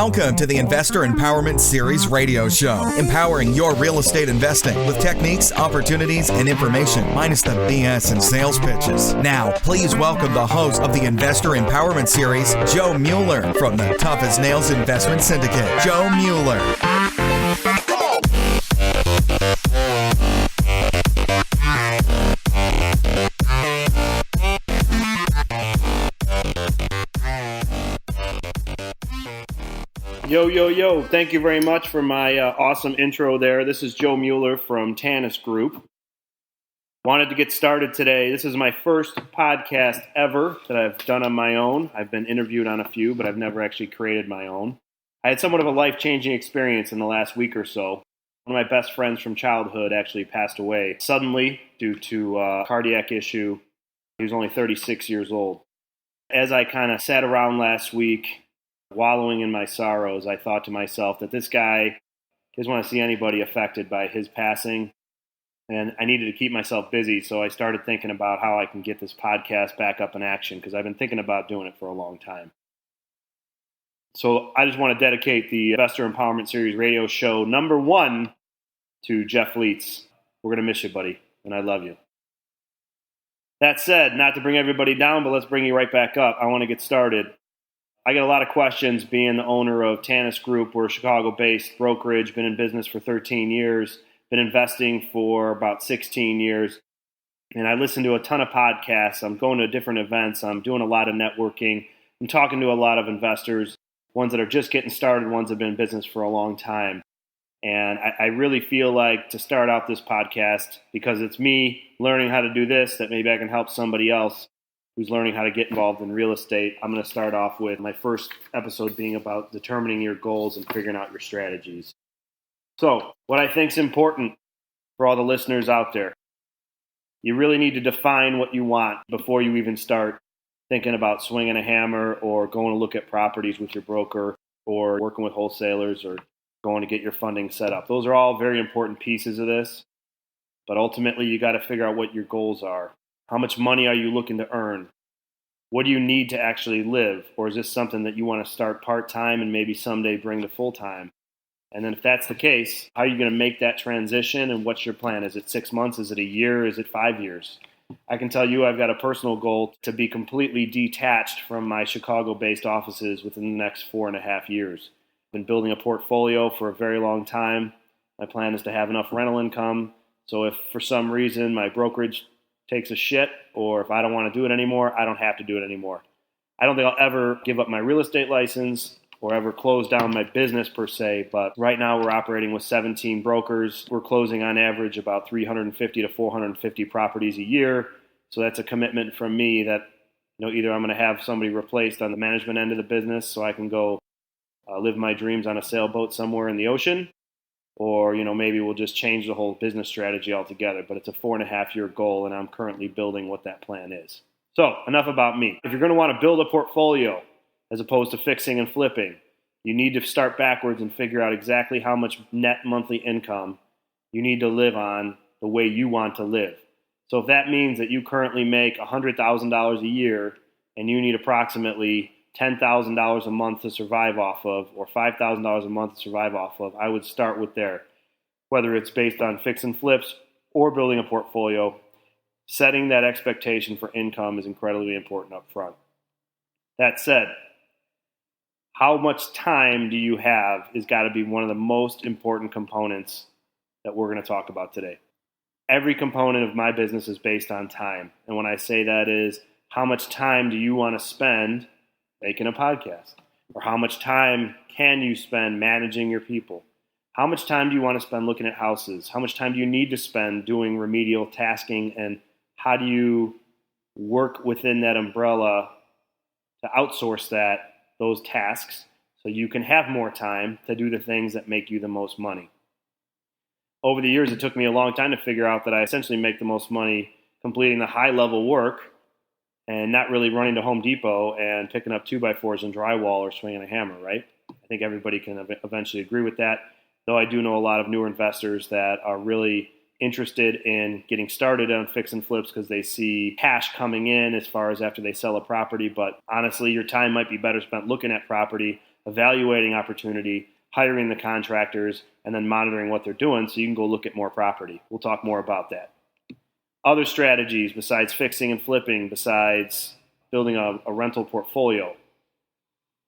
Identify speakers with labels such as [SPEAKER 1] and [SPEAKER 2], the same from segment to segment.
[SPEAKER 1] Welcome to the Investor Empowerment Series radio show, empowering your real estate investing with techniques, opportunities, and information, minus the BS and sales pitches. Now, please welcome the host of the Investor Empowerment Series, Joe Mueller, from the Tough as Nails Investment Syndicate. Joe Mueller.
[SPEAKER 2] Yo. Thank you very much for my awesome intro there. This is Joe Mueller from TANIS Group. Wanted to get started today. This is my first podcast ever that I've done on my own. I've been interviewed on a few, but I've never actually created my own. I had somewhat of a life-changing experience in the last week or so. One of my best friends from childhood actually passed away suddenly due to a cardiac issue. He was only 36 years old. As I kind of sat around last week, wallowing in my sorrows, I thought to myself that this guy doesn't want to see anybody affected by his passing, and I needed to keep myself busy, so I started thinking about how I can get this podcast back up in action, because I've been thinking about doing it for a long time. So I just want to dedicate the Investor Empowerment Series radio show number 1 to Jeff Leitz. We're going to miss you, buddy, and I love you. That said, not to bring everybody down, but let's bring you right back up. I want to get started. I get a lot of questions being the owner of TANIS Group. We're a Chicago-based brokerage, been in business for 13 years, been investing for about 16 years, and I listen to a ton of podcasts. I'm going to different events. I'm doing a lot of networking. I'm talking to a lot of investors, ones that are just getting started, ones that have been in business for a long time. And I really feel like to start out this podcast, because it's me learning how to do this, that maybe I can help somebody else who's learning how to get involved in real estate. I'm going to start off with my first episode being about determining your goals and figuring out your strategies. So, what I think is important for all the listeners out there, you really need to define what you want before you even start thinking about swinging a hammer or going to look at properties with your broker or working with wholesalers or going to get your funding set up. Those are all very important pieces of this, but ultimately you got to figure out what your goals are. How much money are you looking to earn? What do you need to actually live? Or is this something that you want to start part-time and maybe someday bring to full-time? And then if that's the case, how are you going to make that transition, and what's your plan? Is it 6 months? Is it a year? Is it 5 years? I can tell you I've got a personal goal to be completely detached from my Chicago-based offices within the next 4.5 years. I've been building a portfolio for a very long time. My plan is to have enough rental income, so if for some reason my brokerage takes a shit, or if I don't want to do it anymore, I don't have to do it anymore. I don't think I'll ever give up my real estate license or ever close down my business per se, but right now we're operating with 17 brokers. We're closing on average about 350 to 450 properties a year. So that's a commitment from me that, either I'm going to have somebody replaced on the management end of the business so I can go live my dreams on a sailboat somewhere in the ocean, or, maybe we'll just change the whole business strategy altogether. But it's a 4.5-year goal, and I'm currently building what that plan is. So, enough about me. If you're going to want to build a portfolio as opposed to fixing and flipping, you need to start backwards and figure out exactly how much net monthly income you need to live on the way you want to live. So if that means that you currently make $100,000 a year and you need approximately $10,000 a month to survive off of, or $5,000 a month to survive off of, I would start with there. Whether it's based on fix and flips or building a portfolio, setting that expectation for income is incredibly important up front. That said, how much time do you have is got to be one of the most important components that we're going to talk about today. Every component of my business is based on time. And when I say that is, how much time do you want to spend making a podcast? Or how much time can you spend managing your people? How much time do you want to spend looking at houses? How much time do you need to spend doing remedial tasking? And how do you work within that umbrella to outsource those tasks so you can have more time to do the things that make you the most money? Over the years, it took me a long time to figure out that I essentially make the most money completing the high-level work and not really running to Home Depot and picking up 2x4s and drywall or swinging a hammer, right? I think everybody can eventually agree with that, though I do know a lot of newer investors that are really interested in getting started on fix and flips because they see cash coming in as far as after they sell a property. But honestly, your time might be better spent looking at property evaluating opportunity, hiring the contractors, and then monitoring what they're doing so you can go look at more property. We'll talk more about that. Other strategies besides fixing and flipping, besides building a rental portfolio.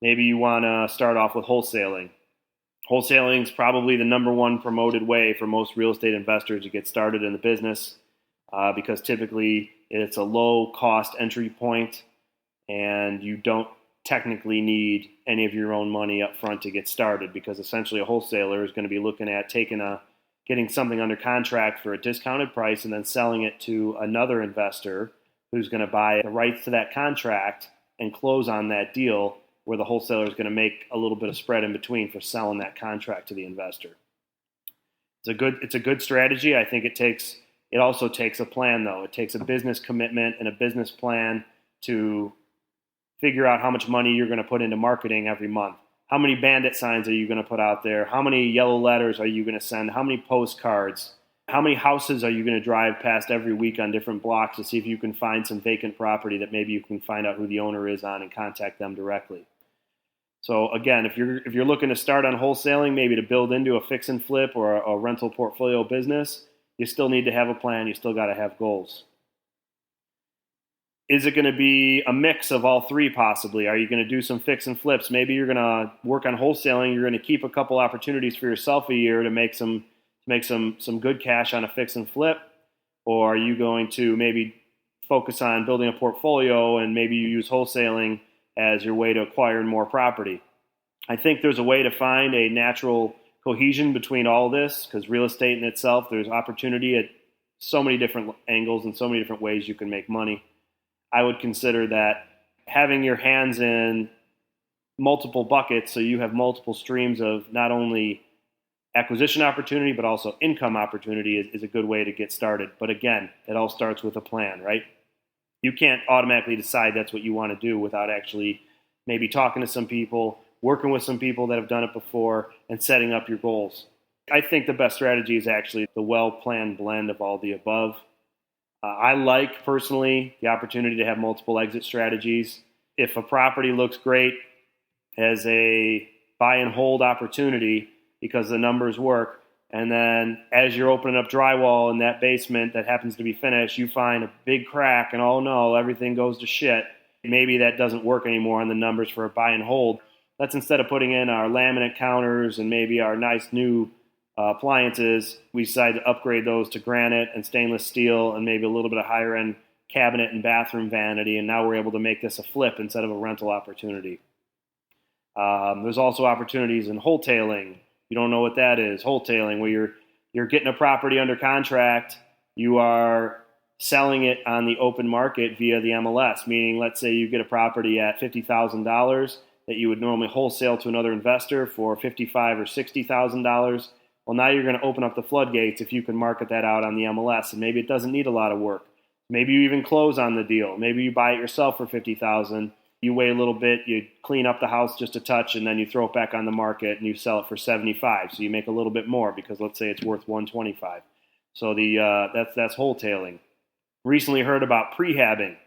[SPEAKER 2] Maybe you want to start off with wholesaling. Wholesaling is probably the number one promoted way for most real estate investors to get started in the business because typically it's a low-cost entry point and you don't technically need any of your own money up front to get started because essentially a wholesaler is going to be looking at getting something under contract for a discounted price and then selling it to another investor who's going to buy the rights to that contract and close on that deal where the wholesaler is going to make a little bit of spread in between for selling that contract to the investor. It's a good strategy. I think it also takes a plan though. It takes a business commitment and a business plan to figure out how much money you're going to put into marketing every month. How many bandit signs are you going to put out there? How many yellow letters are you going to send? How many postcards? How many houses are you going to drive past every week on different blocks to see if you can find some vacant property that maybe you can find out who the owner is on and contact them directly? So again, if you're looking to start on wholesaling, maybe to build into a fix and flip or a rental portfolio business, you still need to have a plan. You still got to have goals. Is it going to be a mix of all three possibly? Are you going to do some fix and flips? Maybe you're going to work on wholesaling. You're going to keep a couple opportunities for yourself a year to make some good cash on a fix and flip. Or are you going to maybe focus on building a portfolio and maybe you use wholesaling as your way to acquire more property? I think there's a way to find a natural cohesion between all this because real estate in itself, there's opportunity at so many different angles and so many different ways you can make money. I would consider that having your hands in multiple buckets so you have multiple streams of not only acquisition opportunity but also income opportunity is a good way to get started. But again, it all starts with a plan, right? You can't automatically decide that's what you want to do without actually maybe talking to some people, working with some people that have done it before, and setting up your goals. I think the best strategy is actually the well-planned blend of all the above. I like, personally, the opportunity to have multiple exit strategies. If a property looks great as a buy and hold opportunity because the numbers work, and then as you're opening up drywall in that basement that happens to be finished, you find a big crack and oh no, everything goes to shit. Maybe that doesn't work anymore on the numbers for a buy and hold. Let's, instead of putting in our laminate counters and maybe our nice new appliances, we decide to upgrade those to granite and stainless steel and maybe a little bit of higher end cabinet and bathroom vanity. And now we're able to make this a flip instead of a rental opportunity. There's also opportunities in wholetailing. You don't know what that is. Wholetailing, where you're getting a property under contract, you are selling it on the open market via the MLS, meaning let's say you get a property at $50,000 that you would normally wholesale to another investor for $55,000 or $60,000. Well, now you're going to open up the floodgates if you can market that out on the MLS, and maybe it doesn't need a lot of work. Maybe you even close on the deal. Maybe you buy it yourself for $50,000. You wait a little bit, you clean up the house just a touch, and then you throw it back on the market and you sell it for $75,000. So you make a little bit more because let's say it's worth $125,000. So that's wholetailing. Recently heard about prehabbing,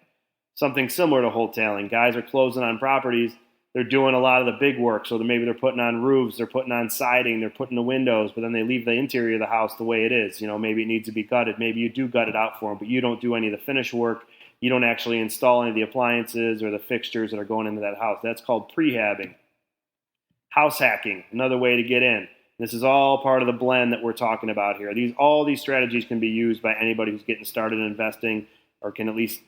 [SPEAKER 2] something similar to wholetailing. Guys are closing on properties. They're doing a lot of the big work. So maybe they're putting on roofs, they're putting on siding, they're putting the windows, but then they leave the interior of the house the way it is. You know, maybe it needs to be gutted. Maybe you do gut it out for them, but you don't do any of the finish work. You don't actually install any of the appliances or the fixtures that are going into that house. That's called prehabbing. House hacking, another way to get in. This is all part of the blend that we're talking about here. All these strategies can be used by anybody who's getting started in investing, or can at least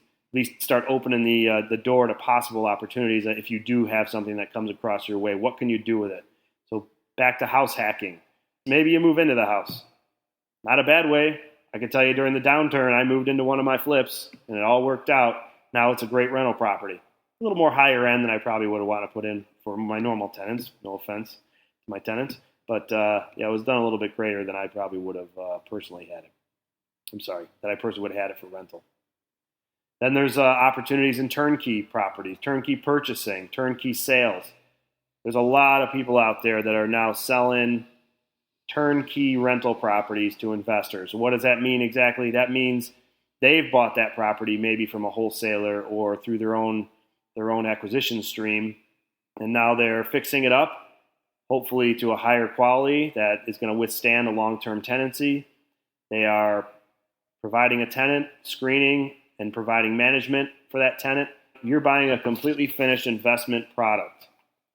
[SPEAKER 2] start opening the door to possible opportunities if you do have something that comes across your way. What can you do with it? So back to house hacking. Maybe you move into the house. Not a bad way. I can tell you during the downturn, I moved into one of my flips, and it all worked out. Now it's a great rental property. A little more higher end than I probably would have wanted to put in for my normal tenants. No offense to my tenants. But it was done a little bit greater than I probably would have personally had it. I'm sorry, that I personally would have had it for rental. Then there's opportunities in turnkey properties, turnkey purchasing, turnkey sales. There's a lot of people out there that are now selling turnkey rental properties to investors. What does that mean exactly? That means they've bought that property maybe from a wholesaler or through their own acquisition stream, and now they're fixing it up, hopefully to a higher quality that is going to withstand a long-term tenancy. They are providing a tenant, screening, and providing management for that tenant. You're buying a completely finished investment product.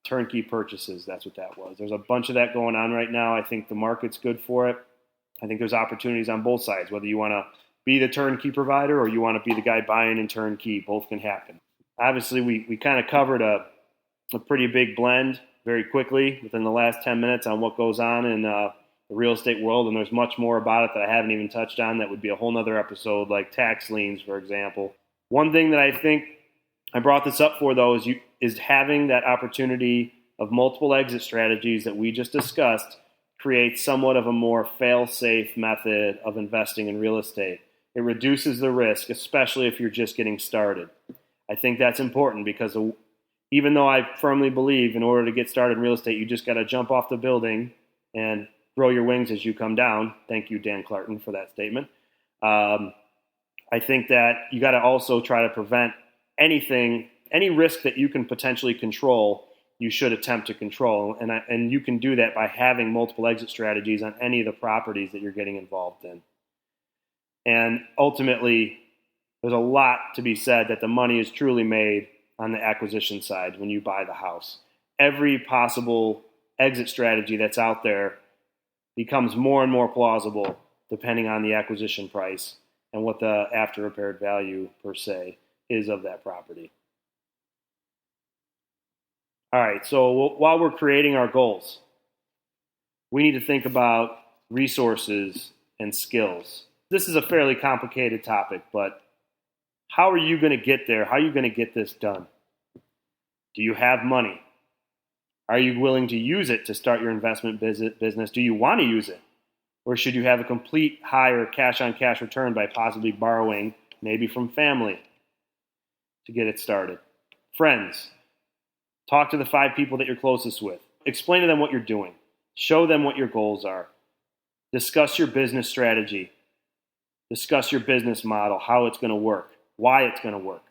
[SPEAKER 2] Turnkey purchases, that's what that was. There's a bunch of that going on right now. I think the market's good for it. I think there's opportunities on both sides, whether you want to be the turnkey provider or you want to be the guy buying in turnkey. Both can happen. Obviously, we kind of covered a pretty big blend very quickly within the last 10 minutes on what goes on in the real estate world, and there's much more about it that I haven't even touched on. That would be a whole nother episode, like tax liens, for example. One thing that I think I brought this up for, though, is having that opportunity of multiple exit strategies that we just discussed creates somewhat of a more fail-safe method of investing in real estate. It reduces the risk, especially if you're just getting started. I think that's important because even though I firmly believe in order to get started in real estate, you just got to jump off the building and grow your wings as you come down. Thank you, Dan Clarton, for that statement. I think that you got to also try to prevent any risk that you can potentially control, you should attempt to control. And you can do that by having multiple exit strategies on any of the properties that you're getting involved in. And ultimately, there's a lot to be said that the money is truly made on the acquisition side when you buy the house. Every possible exit strategy that's out there becomes more and more plausible depending on the acquisition price and what the after repaired value per se is of that property. All right, so while we're creating our goals, we need to think about resources and skills. This is a fairly complicated topic, but how are you going to get there? How are you going to get this done? Do you have money? Are you willing to use it to start your investment business? Do you want to use it? Or should you have a complete higher cash-on-cash return by possibly borrowing, maybe from family, to get it started? Friends, talk to the 5 people that you're closest with. Explain to them what you're doing. Show them what your goals are. Discuss your business strategy. Discuss your business model, how it's going to work, why it's going to work.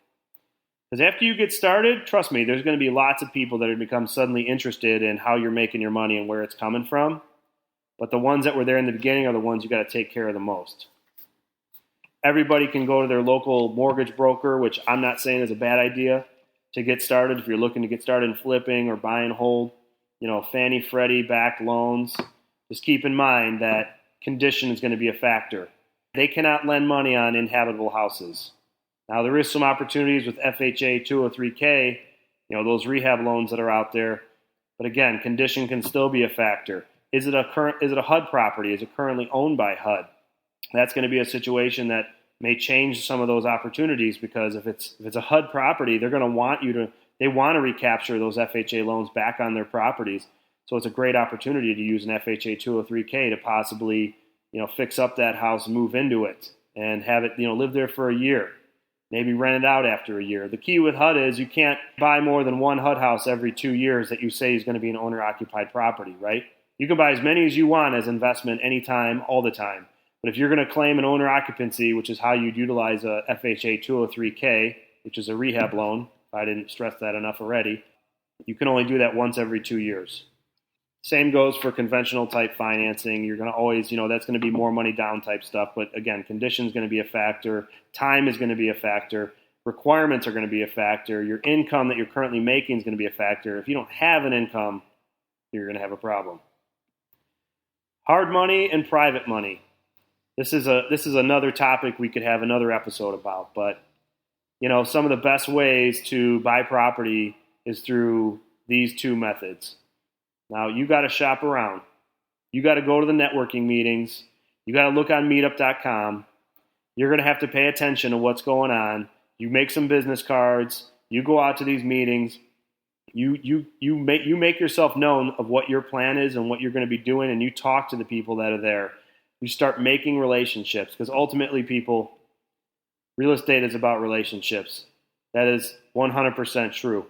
[SPEAKER 2] Because after you get started, trust me, there's going to be lots of people that have become suddenly interested in how you're making your money and where it's coming from. But the ones that were there in the beginning are the ones you got to take care of the most. Everybody can go to their local mortgage broker, which I'm not saying is a bad idea to get started. If you're looking to get started in flipping or buy and hold, Fannie, Freddie backed loans, just keep in mind that condition is going to be a factor. They cannot lend money on inhabitable houses. Now, there is some opportunities with FHA 203K, those rehab loans that are out there. But again, condition can still be a factor. Is it a HUD property? Is it currently owned by HUD? That's going to be a situation that may change some of those opportunities, because if it's a HUD property, they're going to they want to recapture those FHA loans back on their properties. So it's a great opportunity to use an FHA 203K to possibly, fix up that house, move into it, and have it, live there for a year. Maybe rent it out after a year. The key with HUD is you can't buy more than one HUD house every 2 years that you say is going to be an owner-occupied property, right? You can buy as many as you want as investment anytime, all the time. But if you're going to claim an owner occupancy, which is how you'd utilize a FHA 203K, which is a rehab loan, if I didn't stress that enough already, you can only do that once every 2 years. Same goes for conventional type financing. You're going to always, that's going to be more money down type stuff. But again, condition is going to be a factor. Time is going to be a factor. Requirements are going to be a factor. Your income that you're currently making is going to be a factor. If you don't have an income, you're going to have a problem. Hard money and private money. This is another topic we could have another episode about. But, some of the best ways to buy property is through these 2 methods. Now, you got to shop around. You got to go to the networking meetings. You got to look on meetup.com. You're going to have to pay attention to what's going on. You make some business cards. You go out to these meetings. You make yourself known of what your plan is and what you're going to be doing, and you talk to the people that are there. You start making relationships, because ultimately, people, real estate is about relationships. That is 100% true.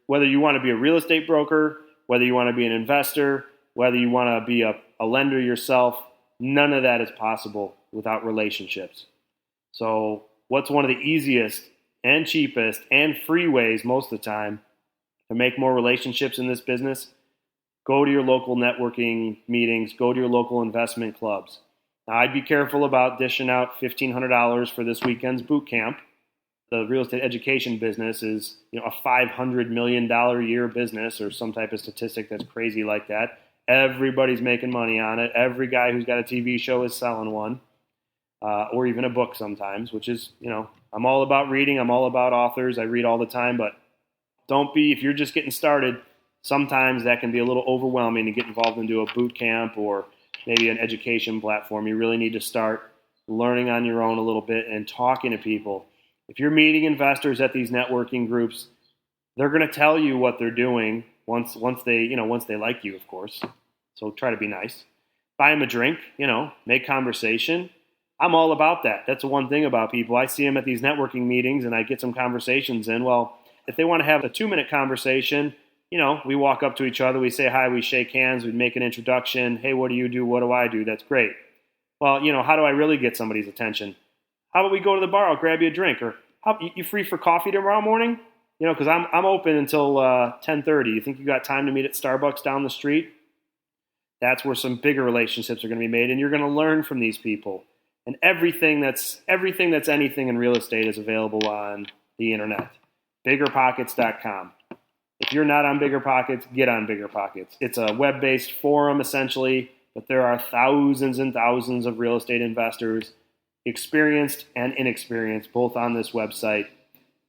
[SPEAKER 2] Whether you want to be a real estate broker, whether you want to be an investor, whether you want to be a lender yourself, none of that is possible without relationships. So what's one of the easiest and cheapest and free ways most of the time to make more relationships in this business, go to your local networking meetings, go to your local investment clubs. Now, I'd be careful about dishing out $1,500 for this weekend's boot camp. The real estate education business is, a $500 million a year business, or some type of statistic that's crazy like that. Everybody's making money on it. Every guy who's got a TV show is selling one, or even a book sometimes, which is, I'm all about reading. I'm all about authors. I read all the time, but if you're just getting started, sometimes that can be a little overwhelming to get involved into a boot camp or maybe an education platform. You really need to start learning on your own a little bit and talking to people. If you're meeting investors at these networking groups, they're going to tell you what they're doing once they like you, of course. So try to be nice. Buy them a drink, make conversation. I'm all about that. That's the one thing about people. I see them at these networking meetings and I get some conversations in. Well, if they want to have a 2-minute conversation, we walk up to each other, we say hi, we shake hands, we make an introduction. Hey, what do you do? What do I do? That's great. Well, how do I really get somebody's attention? How about we go to the bar? I'll grab you a drink. Or you free for coffee tomorrow morning? Because I'm open until 10:30. You think you got time to meet at Starbucks down the street? That's where some bigger relationships are going to be made, and you're going to learn from these people. And everything that's anything in real estate is available on the internet. BiggerPockets.com. If you're not on BiggerPockets, get on BiggerPockets. It's a web-based forum essentially, but there are thousands and thousands of real estate investors, experienced and inexperienced, both on this website,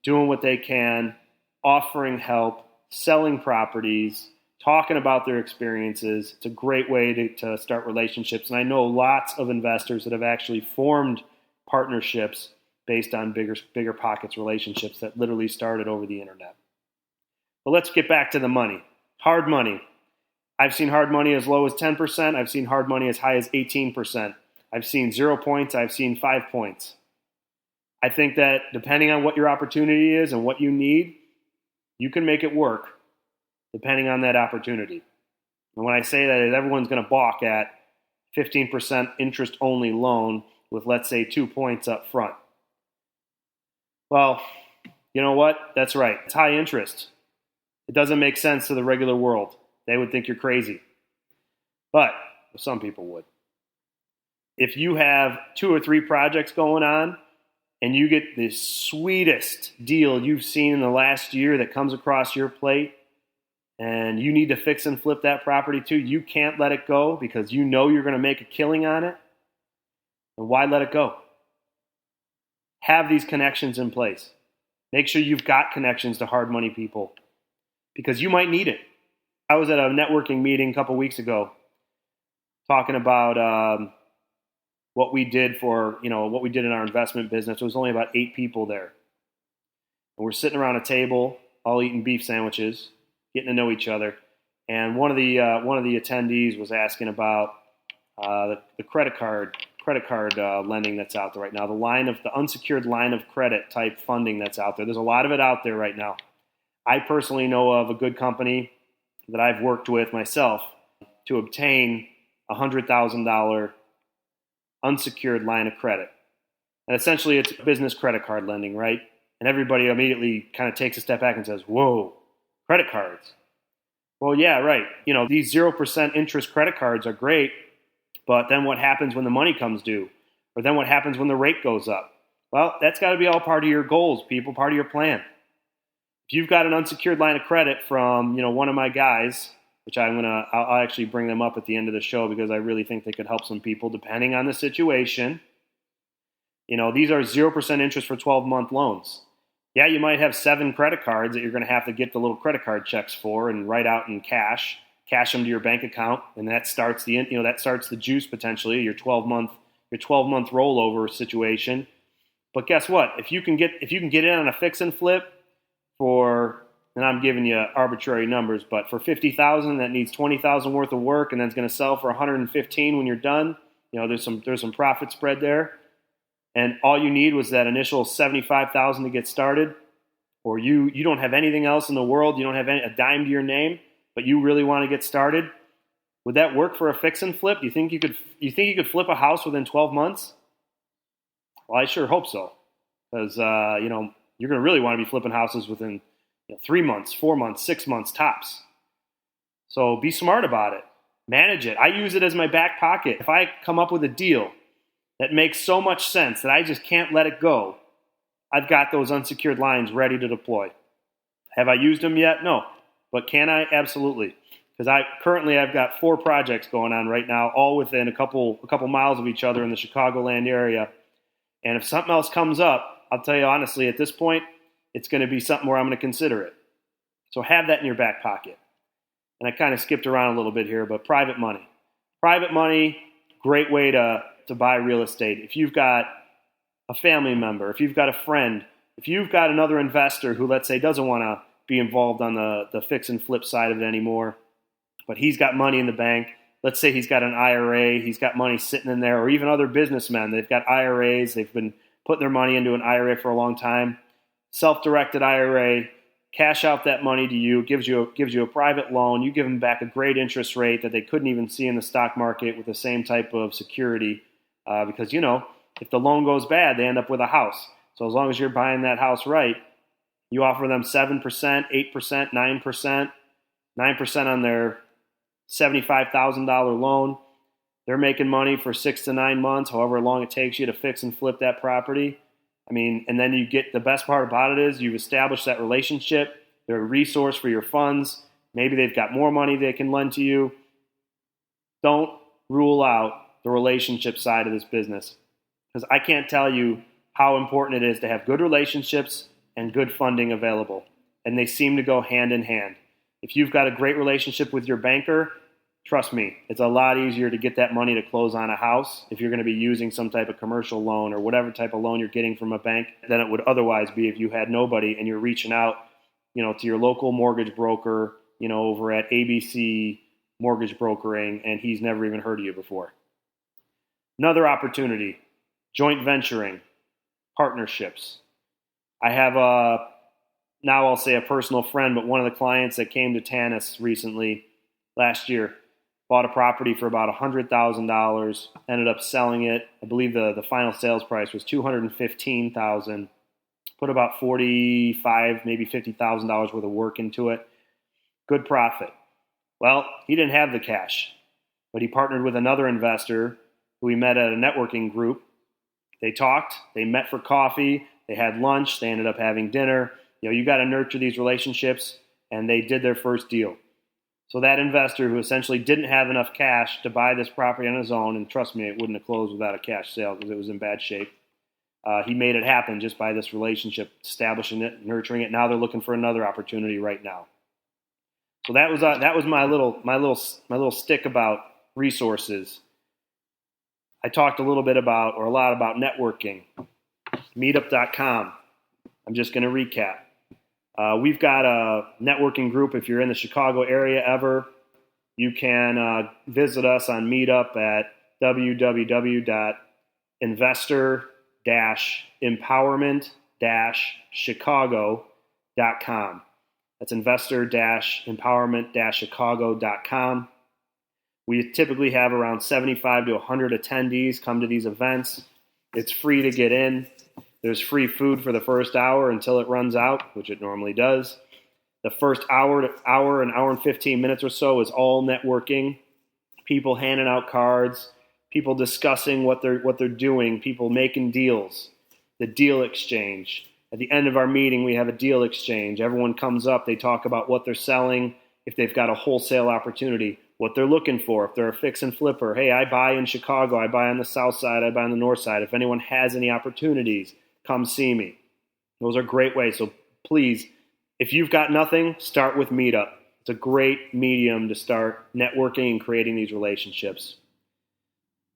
[SPEAKER 2] doing what they can, offering help, selling properties, talking about their experiences. It's a great way to start relationships. And I know lots of investors that have actually formed partnerships based on bigger pockets relationships that literally started over the internet. But let's get back to the money. Hard money. I've seen hard money as low as 10%. I've seen hard money as high as 18%. I've seen 0 points. I've seen 5 points. I think that depending on what your opportunity is and what you need, you can make it work depending on that opportunity. And when I say that, everyone's going to balk at 15% interest-only loan with, let's say, 2 points up front. Well, you know what? That's right. It's high interest. It doesn't make sense to the regular world. They would think you're crazy. But some people would. If you have 2 or 3 projects going on and you get the sweetest deal you've seen in the last year that comes across your plate and you need to fix and flip that property too, you can't let it go because you know you're going to make a killing on it. And why let it go? Have these connections in place. Make sure you've got connections to hard money people because you might need it. I was at a networking meeting a couple weeks ago talking about what we did in our investment business. There was only about 8 people there. And we're sitting around a table, all eating beef sandwiches, getting to know each other. And one of the attendees was asking about the credit card lending that's out there right now, the unsecured line of credit type funding that's out there. There's a lot of it out there right now. I personally know of a good company that I've worked with myself to obtain $100,000 unsecured line of credit. And essentially it's business credit card lending, right? And everybody immediately kind of takes a step back and says, whoa, credit cards. Well, yeah, right. These 0% interest credit cards are great, but then what happens when the money comes due? Or then what happens when the rate goes up? Well, that's got to be all part of your goals, people, part of your plan. If you've got an unsecured line of credit from, one of my guys, which I'll actually bring them up at the end of the show because I really think they could help some people depending on the situation. These are 0% interest for 12-month loans. Yeah, you might have 7 credit cards that you're going to have to get the little credit card checks for and write out in cash them to your bank account, and that starts the juice potentially, your 12-month rollover situation. But guess what? If you can get in on a fix and flip for, and I'm giving you arbitrary numbers, but for $50,000 that needs $20,000 worth of work and then it's going to sell for $115,000 when you're done. There's some profit spread there. And all you need was that initial $75,000 to get started, or you don't have anything else in the world, you don't have a dime to your name, but you really want to get started. Would that work for a fix and flip? You think you could flip a house within 12 months? Well, I sure hope so, because you're going to really want to be flipping houses within 3 months, 4 months, 6 months tops. So be smart about it. Manage it. I use it as my back pocket. If I come up with a deal that makes so much sense that I just can't let it go, I've got those unsecured lines ready to deploy. Have I used them yet? No. But can I? Absolutely. Because I've got 4 projects going on right now, all within a couple miles of each other in the Chicagoland area. And if something else comes up, I'll tell you honestly, at this point, it's going to be something where I'm going to consider it. So have that in your back pocket. And I kind of skipped around a little bit here, but private money. Private money, great way to buy real estate. If you've got a family member, if you've got a friend, if you've got another investor who, let's say, doesn't want to be involved on the fix and flip side of it anymore, but he's got money in the bank. Let's say he's got an IRA, he's got money sitting in there, or even other businessmen. They've got IRAs, they've been putting their money into an IRA for a long time. Self-directed IRA, cash out that money to you, gives you a private loan. You give them back a great interest rate that they couldn't even see in the stock market with the same type of security. Because, if the loan goes bad, they end up with a house. So as long as you're buying that house right, you offer them 7%, 8%, 9%, 9% on their $75,000 loan. They're making money for 6 to 9 months, however long it takes you to fix and flip that property. And then you get, the best part about it is you've established that relationship. They're a resource for your funds. Maybe they've got more money they can lend to you. Don't rule out the relationship side of this business, because I can't tell you how important it is to have good relationships and good funding available. And they seem to go hand in hand. If you've got a great relationship with your banker, trust me, it's a lot easier to get that money to close on a house if you're going to be using some type of commercial loan or whatever type of loan you're getting from a bank than it would otherwise be if you had nobody and you're reaching out, to your local mortgage broker, over at ABC Mortgage Brokering, and he's never even heard of you before. Another opportunity, joint venturing, partnerships. I have now I'll say a personal friend, but one of the clients that came to TANIS recently, last year, bought a property for about $100,000, ended up selling it. I believe the final sales price was $215,000. Put about $45,000, maybe $50,000 worth of work into it. Good profit. Well, he didn't have the cash, but he partnered with another investor who we met at a networking group. They talked, they met for coffee, they had lunch, they ended up having dinner. You got to nurture these relationships, and they did their first deal. So that investor who essentially didn't have enough cash to buy this property on his own, and trust me, it wouldn't have closed without a cash sale because it was in bad shape. He made it happen just by this relationship, establishing it, nurturing it. Now they're looking for another opportunity right now. So that was my little stick about resources. I talked a lot about networking. Meetup.com. I'm just going to recap. We've got a networking group. If you're in the Chicago area ever, you can visit us on Meetup at www.investor-empowerment-chicago.com. That's investor-empowerment-chicago.com. We typically have around 75 to 100 attendees come to these events. It's free to get in. There's free food for the first hour until it runs out, which it normally does. The first an hour and 15 minutes or so is all networking. People handing out cards, people discussing what they're doing, people making deals, the deal exchange. At the end of our meeting, we have a deal exchange. Everyone comes up, they talk about what they're selling, if they've got a wholesale opportunity, what they're looking for, if they're a fix and flipper. Hey, I buy in Chicago, I buy on the south side, I buy on the north side. If anyone has any opportunities, come see me. Those are great ways. So please, if you've got nothing, start with Meetup. It's a great medium to start networking and creating these relationships.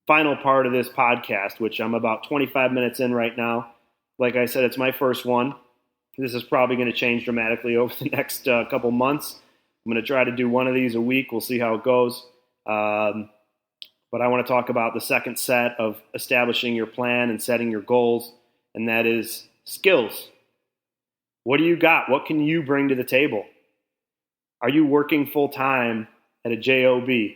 [SPEAKER 2] Final part of this podcast, which I'm about 25 minutes in right now. Like I said, it's my first one. This is probably going to change dramatically over the next couple months. I'm going to try to do one of these a week. We'll see how it goes. But I want to talk about the second set of establishing your plan and setting your goals, and that is skills. What do you got? What can you bring to the table? Are you working full-time at a job? Do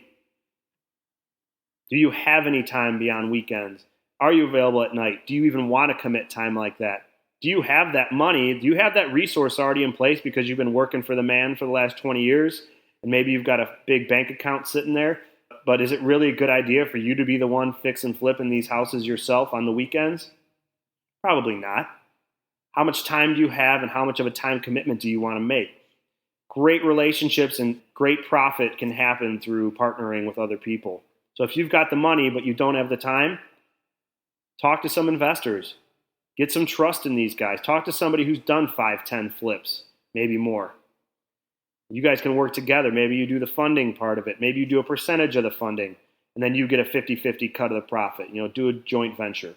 [SPEAKER 2] you have any time beyond weekends? Are you available at night? Do you even want to commit time like that? Do you have that money? Do you have that resource already in place because you've been working for the man for the last 20 years and maybe you've got a big bank account sitting there? But is it really a good idea for you to be the one fix and flipping these houses yourself on the weekends? Probably not. How much time do you have and how much of a time commitment do you want to make? Great relationships and great profit can happen through partnering with other people. So if you've got the money but you don't have the time, talk to some investors. Get some trust in these guys. Talk to somebody who's done 5, 10 flips, maybe more. You guys can work together. Maybe you do the funding part of it. Maybe you do a percentage of the funding, and then you get a 50-50 cut of the profit. Do a joint venture.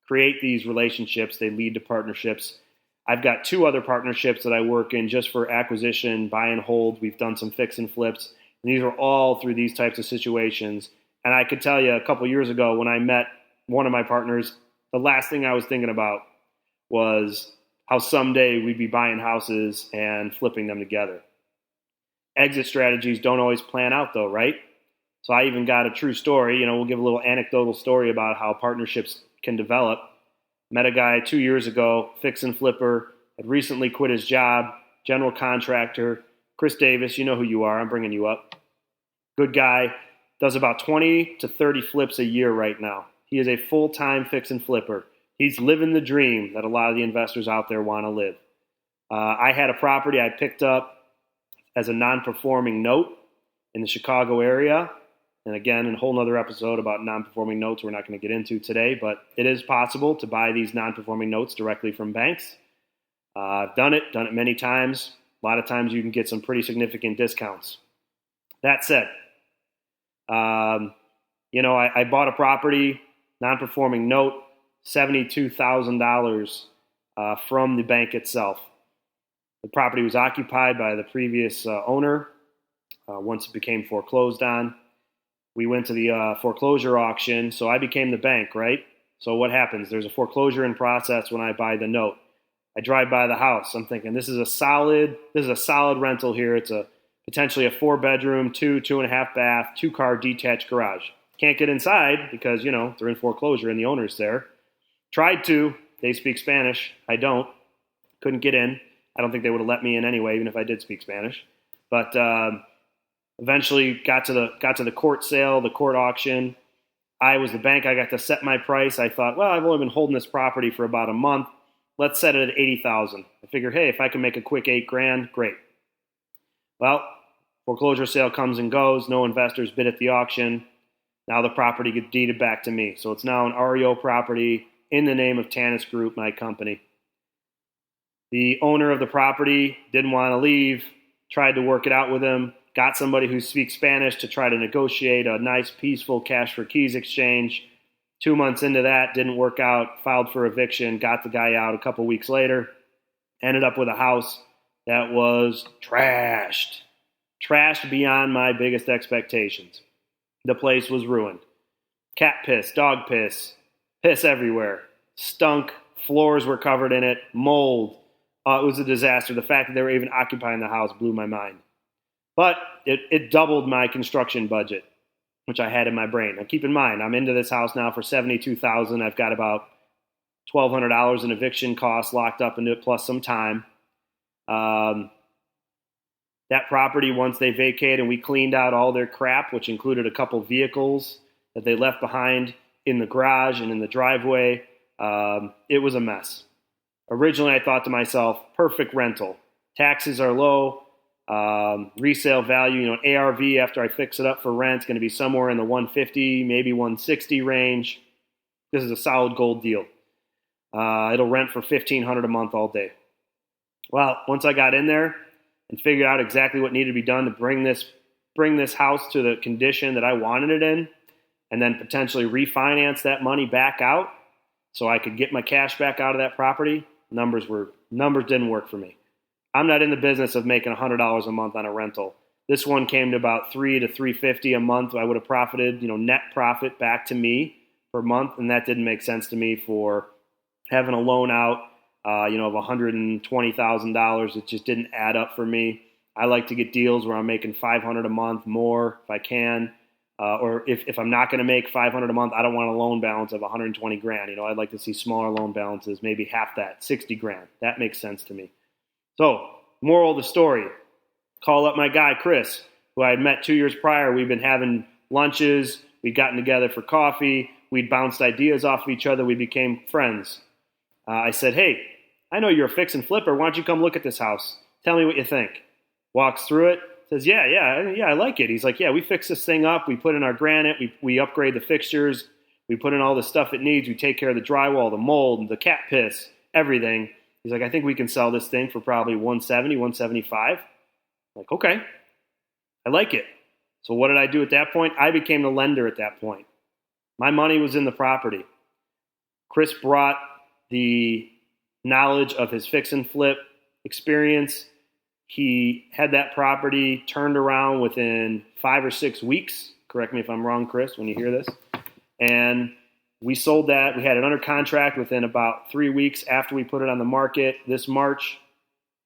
[SPEAKER 2] Create these relationships. They lead to partnerships. I've got 2 other partnerships that I work in just for acquisition, buy and hold. We've done some fix and flips. And these are all through these types of situations. And I could tell you a couple years ago when I met one of my partners, the last thing I was thinking about was how someday we'd be buying houses and flipping them together. Exit strategies don't always plan out though, right? So I even got a true story. We'll give a little anecdotal story about how partnerships can develop. Met a guy 2 years ago, fix and flipper, had recently quit his job, general contractor. Chris Davis, you know who you are. I'm bringing you up. Good guy, does about 20 to 30 flips a year right now. He is a full-time fix and flipper. He's living the dream that a lot of the investors out there want to live. I had a property I picked up as a non-performing note in the Chicago area. And again, a whole nother episode about non-performing notes we're not going to get into today, but it is possible to buy these non-performing notes directly from banks. I've done it many times. A lot of times you can get some pretty significant discounts. That said, I bought a property, non-performing note, $72,000 from the bank itself. The property was occupied by the previous owner once it became foreclosed on. We went to the foreclosure auction, so I became the bank, right? So what happens? There's a foreclosure in process when I buy the note. I drive by the house. I'm thinking this is a solid rental here. It's potentially a 4-bedroom, 2.5 bath, 2-car detached garage. Can't get inside because, they're in foreclosure and the owner's there. Tried to. They speak Spanish. I don't. Couldn't get in. I don't think they would have let me in anyway, even if I did speak Spanish. But eventually got to the court sale, the court auction. I was the bank. I got to set my price. I thought, well, I've only been holding this property for about a month. Let's set it at $80,000. I figured, hey, if I can make a quick $8,000, great. Well, foreclosure sale comes and goes. No investors bid at the auction. Now the property gets deeded back to me. So it's now an REO property in the name of TANIS Group, my company. The owner of the property didn't want to leave, tried to work it out with him, got somebody who speaks Spanish to try to negotiate a nice, peaceful cash for keys exchange. 2 months into that, didn't work out, filed for eviction, got the guy out a couple weeks later, ended up with a house that was trashed beyond my biggest expectations. The place was ruined. Cat piss, dog piss, piss everywhere. Stunk, floors were covered in it, mold. It was a disaster. The fact that they were even occupying the house blew my mind. But it doubled my construction budget, which I had in my brain. Now keep in mind, I'm into this house now for $72,000. I've got about $1,200 in eviction costs locked up into it, plus some time. That property, once they vacated and we cleaned out all their crap, which included a couple vehicles that they left behind in the garage and in the driveway, it was a mess. Originally, I thought to myself, perfect rental. Taxes are low. Resale value, ARV after I fix it up for rent is going to be somewhere in the 150, maybe 160 range. This is a solid gold deal. It'll rent for $1,500 a month all day. Well, once I got in there and figured out exactly what needed to be done to bring this house to the condition that I wanted it in, and then potentially refinance that money back out so I could get my cash back out of that property, numbers didn't work for me. I'm not in the business of making $100 a month on a rental. This one came to about $300 to $350 a month. I would have profited, net profit back to me per month, and that didn't make sense to me for having a loan out, of $120,000. It just didn't add up for me. I like to get deals where I'm making $500 a month more if I can. Or if I'm not going to make $500 a month, I don't want a loan balance of 120 grand. I'd like to see smaller loan balances, maybe half that, 60 grand. That makes sense to me. So, moral of the story, call up my guy, Chris, who I had met 2 years prior. We've been having lunches. We'd gotten together for coffee. We'd bounced ideas off of each other. We became friends. I said, hey, I know you're a fix and flipper. Why don't you come look at this house? Tell me what you think. Walks through it. Says, yeah, I like it. He's like, yeah, we fix this thing up. We put in our granite. We upgrade the fixtures. We put in all the stuff it needs. We take care of the drywall, the mold, the cat piss, everything. He's like, I think we can sell this thing for probably 170, 175. I'm like, okay, I like it. So what did I do at that point? I became the lender at that point. My money was in the property. Chris brought the knowledge of his fix and flip experience. He had that property turned around within 5 or 6 weeks. Correct me if I'm wrong, Chris, when you hear this. And we sold that. We had it under contract within about 3 weeks after we put it on the market this March.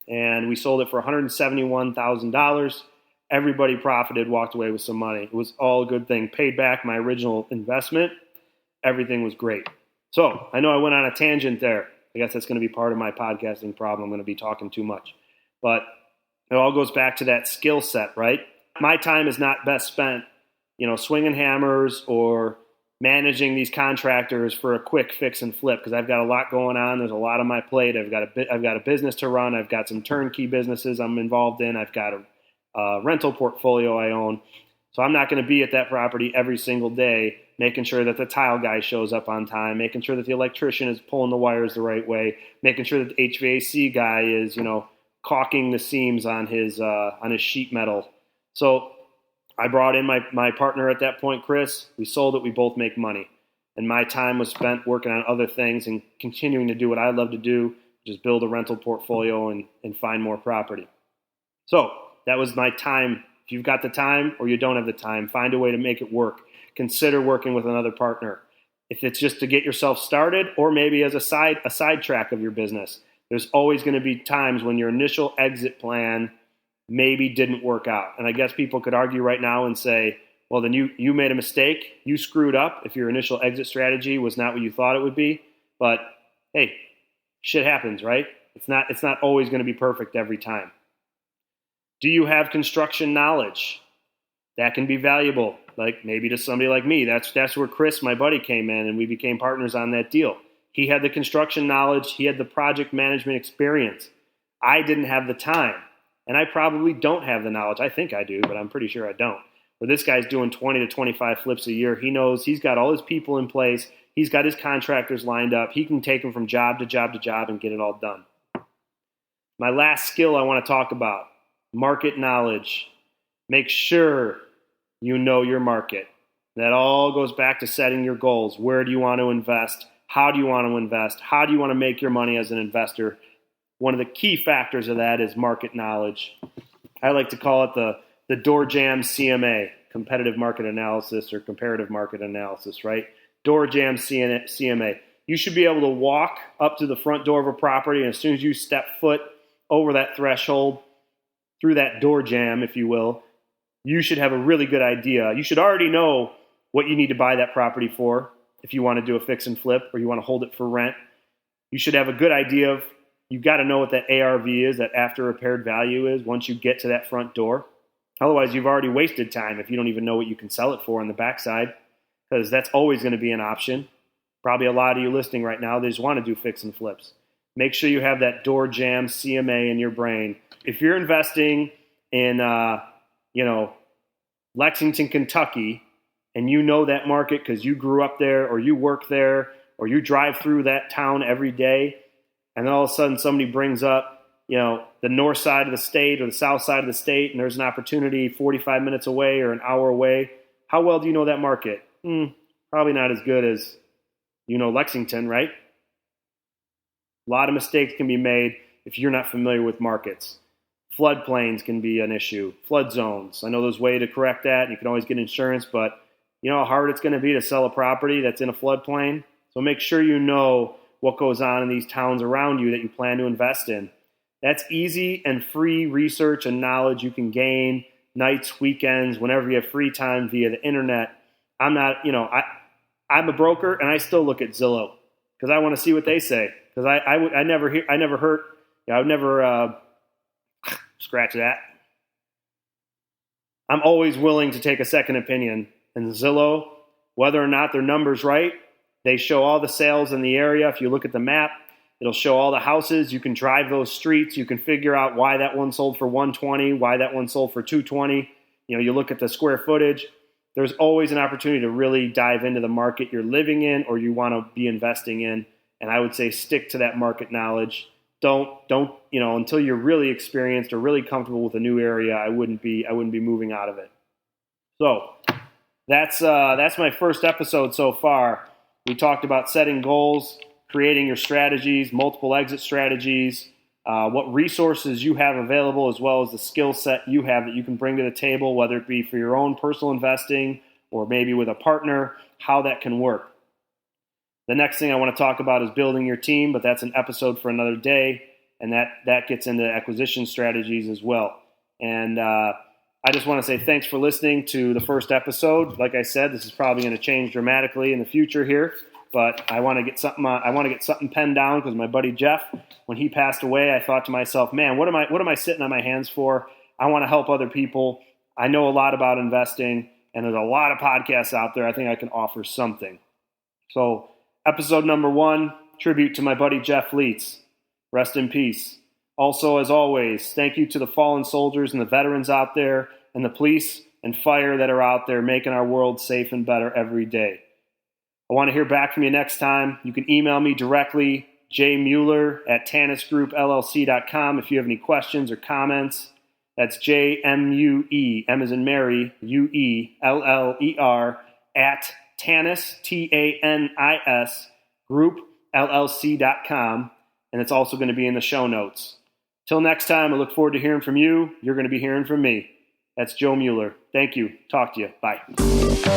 [SPEAKER 2] And we sold it for $171,000. Everybody profited, walked away with some money. It was all a good thing. Paid back my original investment. Everything was great. So I know I went on a tangent there. I guess that's going to be part of my podcasting problem. I'm going to be talking too much. But it all goes back to that skill set, right? My time is not best spent, swinging hammers or managing these contractors for a quick fix and flip, because I've got a lot going on. There's a lot on my plate. I've got a business to run. I've got some turnkey businesses I'm involved in. I've got a rental portfolio I own. So I'm not going to be at that property every single day, making sure that the tile guy shows up on time, making sure that the electrician is pulling the wires the right way, making sure that the HVAC guy is, caulking the seams on his sheet metal. So I brought in my partner at that point, Chris. We sold it. We both make money. And my time was spent working on other things and continuing to do what I love to do, just build a rental portfolio and find more property. So that was my time. If you've got the time or you don't have the time, find a way to make it work. Consider working with another partner. If it's just to get yourself started or maybe as a side track of your business. There's always going to be times when your initial exit plan maybe didn't work out. And I guess people could argue right now and say, well, then you made a mistake. You screwed up if your initial exit strategy was not what you thought it would be. But hey, shit happens, right? It's not always going to be perfect every time. Do you have construction knowledge? That can be valuable. Like maybe to somebody like me. That's where Chris, my buddy, came in and we became partners on that deal. He had the construction knowledge. He had the project management experience. I didn't have the time. And I probably don't have the knowledge. I think I do, but I'm pretty sure I don't. But this guy's doing 20 to 25 flips a year. He knows he's got all his people in place. He's got his contractors lined up. He can take them from job to job to job and get it all done. My last skill I want to talk about, market knowledge. Make sure you know your market. That all goes back to setting your goals. Where do you want to invest? How do you want to invest? How do you want to make your money as an investor? One of the key factors of that is market knowledge. I like to call it the door jam CMA, competitive market analysis or comparative market analysis, right? Door jam CMA. You should be able to walk up to the front door of a property, and as soon as you step foot over that threshold, through that door jam, if you will, you should have a really good idea. You should already know what you need to buy that property for if you want to do a fix and flip or you want to hold it for rent. You should have a good idea of, you've got to know what that ARV is, that after repaired value is, once you get to that front door. Otherwise, you've already wasted time if you don't even know what you can sell it for on the backside, because that's always going to be an option. Probably a lot of you listening right now, they just want to do fix and flips. Make sure you have that door jam CMA in your brain. If you're investing in, Lexington, Kentucky, and you know that market because you grew up there or you work there or you drive through that town every day, and then all of a sudden somebody brings up, the north side of the state or the south side of the state, and there's an opportunity 45 minutes away or an hour away. How well do you know that market? Probably not as good as Lexington, right? A lot of mistakes can be made if you're not familiar with markets. Floodplains can be an issue. Flood zones. I know there's a way to correct that. You can always get insurance, but you know how hard it's going to be to sell a property that's in a floodplain? So make sure you know what goes on in these towns around you that you plan to invest in. That's easy and free research and knowledge you can gain nights, weekends, whenever you have free time via the internet. I'm not, I'm a broker and I still look at Zillow because I want to see what they say. Because I would never scratch that. I'm always willing to take a second opinion. And Zillow, whether or not their number's right, they show all the sales in the area. If you look at the map, it'll show all the houses. You can drive those streets. You can figure out why that one sold for $120, why that one sold for $220. You look at the square footage. There's always an opportunity to really dive into the market you're living in or you want to be investing in. And I would say stick to that market knowledge. Don't until you're really experienced or really comfortable with a new area, I wouldn't be moving out of it. So that's my first episode so far. We talked about setting goals, creating your strategies, multiple exit strategies, what resources you have available, as well as the skill set you have that you can bring to the table, whether it be for your own personal investing or maybe with a partner, how that can work. The next thing I want to talk about is building your team, but that's an episode for another day, and that gets into acquisition strategies as well. And I just want to say thanks for listening to the first episode. Like I said, this is probably going to change dramatically in the future here, but I want to get something penned down because my buddy Jeff, when he passed away, I thought to myself, man, what am I sitting on my hands for? I want to help other people. I know a lot about investing, and there's a lot of podcasts out there. I think I can offer something. So episode number 1, tribute to my buddy Jeff Leitz. Rest in peace. Also, as always, thank you to the fallen soldiers and the veterans out there and the police and fire that are out there making our world safe and better every day. I want to hear back from you next time. You can email me directly, jmueller@tanisgroupllc.com if you have any questions or comments. That's JMUE, M as in Mary, UELLER @TANIS, TANIS, groupllc.com, and it's also going to be in the show notes. Till next time, I look forward to hearing from you. You're going to be hearing from me. That's Joe Mueller. Thank you. Talk to you. Bye.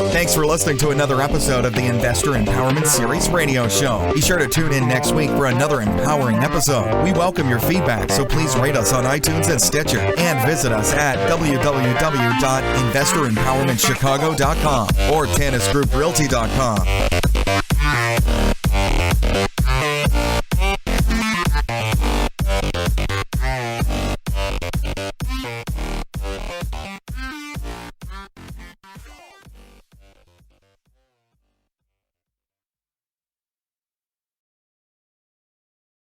[SPEAKER 1] Thanks for listening to another episode of the Investor Empowerment Series radio show. Be sure to tune in next week for another empowering episode. We welcome your feedback, so please rate us on iTunes and Stitcher and visit us at www.investorempowermentchicago.com or TANISGroupRealty.com.